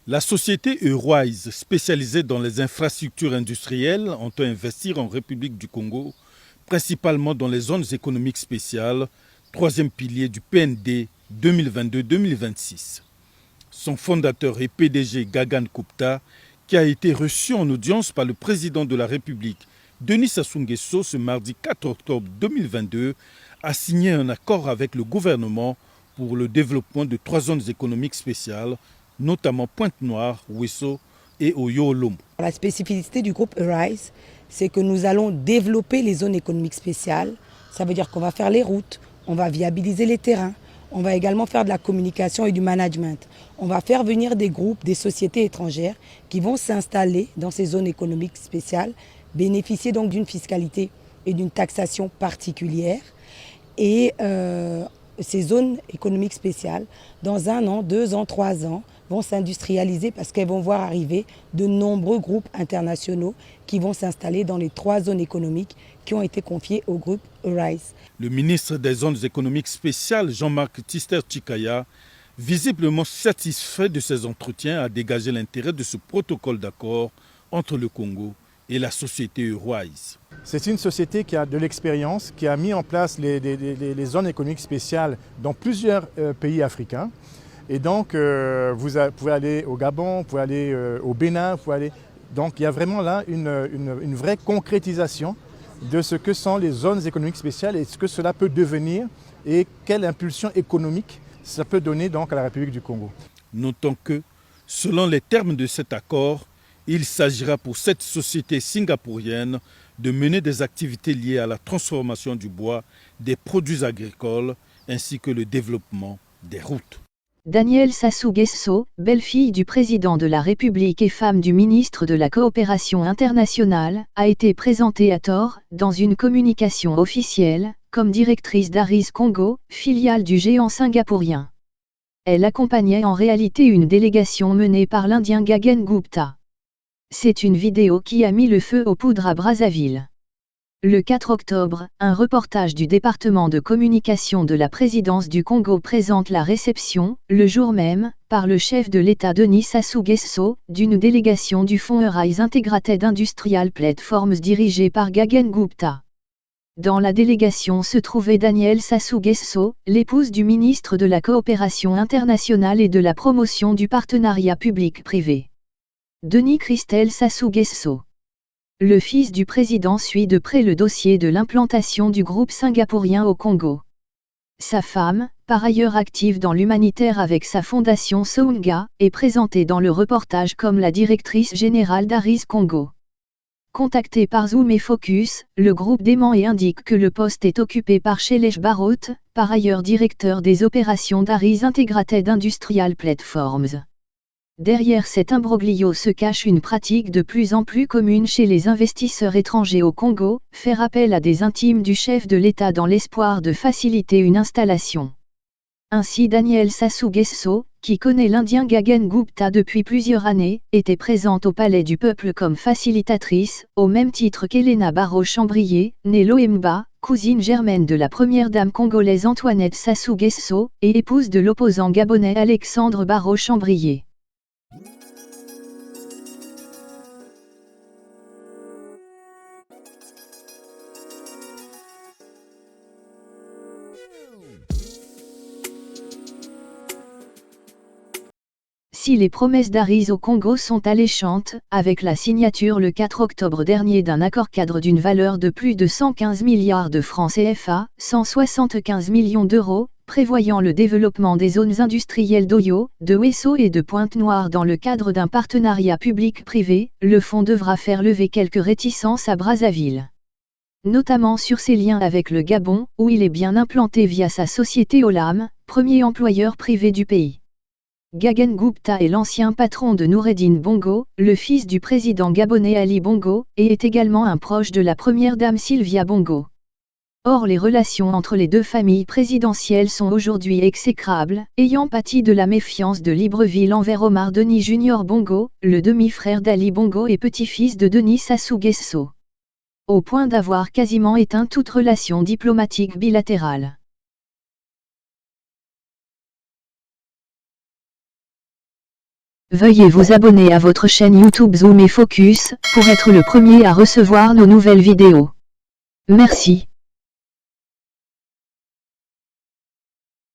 La société Eurowise, spécialisée dans les infrastructures industrielles, entend investir en République du Congo, principalement dans les zones économiques spéciales, troisième pilier du PND 2022-2026. Son fondateur et PDG Gagan Gupta, qui a été reçu en audience par le président de la République, Denis Sassou Nguesso, ce mardi 4 octobre 2022, a signé un accord avec le gouvernement pour le développement de trois zones économiques spéciales, notamment Pointe-Noire, Ouesso et Oyo-Olombo. La spécificité du groupe Eurowise, c'est que nous allons développer les zones économiques spéciales. Ça veut dire qu'on va faire les routes, on va viabiliser les terrains, on va également faire de la communication et du management. On va faire venir des groupes, des sociétés étrangères qui vont s'installer dans ces zones économiques spéciales, bénéficier donc d'une fiscalité et d'une taxation particulière. Et ces zones économiques spéciales, dans 1 an, 2 ans, 3 ans, vont s'industrialiser parce qu'elles vont voir arriver de nombreux groupes internationaux qui vont s'installer dans les 3 zones économiques qui ont été confiées au groupe Eurowise. Le ministre des zones économiques spéciales, Jean-Marc Tzister-Tshikaya, visiblement satisfait de ces entretiens, a dégagé l'intérêt de ce protocole d'accord entre le Congo et la société Eurowise. C'est une société qui a de l'expérience, qui a mis en place les zones économiques spéciales dans plusieurs pays africains. Et donc, vous pouvez aller au Gabon, vous pouvez aller au Bénin, vous pouvez aller... Donc, il y a vraiment là une vraie concrétisation de ce que sont les zones économiques spéciales et ce que cela peut devenir et quelle impulsion économique ça peut donner donc à la République du Congo. Notons que, selon les termes de cet accord, il s'agira pour cette société singapourienne de mener des activités liées à la transformation du bois, des produits agricoles ainsi que le développement des routes. Danielle Sassou Nguesso, belle-fille du président de la République et femme du ministre de la Coopération internationale, a été présentée à tort, dans une communication officielle, comme directrice d'Aris Congo, filiale du géant singapourien. Elle accompagnait en réalité une délégation menée par l'Indien Gagan Gupta. C'est une vidéo qui a mis le feu aux poudres à Brazzaville. Le 4 octobre, un reportage du département de communication de la présidence du Congo présente la réception, le jour même, par le chef de l'État Denis Sassou Nguesso, d'une délégation du fonds Eurowise Integrated Industrial Platforms dirigée par Gagan Gupta. Dans la délégation se trouvait Danielle Sassou Nguesso, l'épouse du ministre de la Coopération internationale et de la promotion du partenariat public-privé. Denis Christel Sassou Nguesso. Le fils du président suit de près le dossier de l'implantation du groupe singapourien au Congo. Sa femme, par ailleurs active dans l'humanitaire avec sa fondation Sounga, est présentée dans le reportage comme la directrice générale d'Aris Congo. Contacté par Zoom et Focus, le groupe dément et indique que le poste est occupé par Shailesh Barot, par ailleurs directeur des opérations d'Aris Integrated Industrial Platforms. Derrière cet imbroglio se cache une pratique de plus en plus commune chez les investisseurs étrangers au Congo, faire appel à des intimes du chef de l'État dans l'espoir de faciliter une installation. Ainsi Danielle Sassou Nguesso, qui connaît l'Indien Gagan Gupta depuis plusieurs années, était présente au Palais du Peuple comme facilitatrice, au même titre qu'Elena Barrot-Chambrier, née Loemba, cousine germaine de la première dame congolaise Antoinette Sassou Nguesso, et épouse de l'opposant gabonais Alexandre Barrot-Chambrier. Si les promesses d'Aris au Congo sont alléchantes, avec la signature le 4 octobre dernier d'un accord-cadre d'une valeur de plus de 115 milliards de francs CFA, 175 millions d'euros, prévoyant le développement des zones industrielles d'Oyo, de Ouesso et de Pointe-Noire dans le cadre d'un partenariat public-privé, le fonds devra faire lever quelques réticences à Brazzaville. Notamment sur ses liens avec le Gabon, où il est bien implanté via sa société Olam, premier employeur privé du pays. Gagan Gupta est l'ancien patron de Noureddine Bongo, le fils du président gabonais Ali Bongo, et est également un proche de la première dame Sylvia Bongo. Or les relations entre les deux familles présidentielles sont aujourd'hui exécrables, ayant pâti de la méfiance de Libreville envers Omar Denis Junior Bongo, le demi-frère d'Ali Bongo et petit-fils de Denis Sassou Nguesso. Au point d'avoir quasiment éteint toute relation diplomatique bilatérale. Veuillez vous abonner à votre chaîne YouTube Zoom et Focus pour être le premier à recevoir nos nouvelles vidéos. Merci.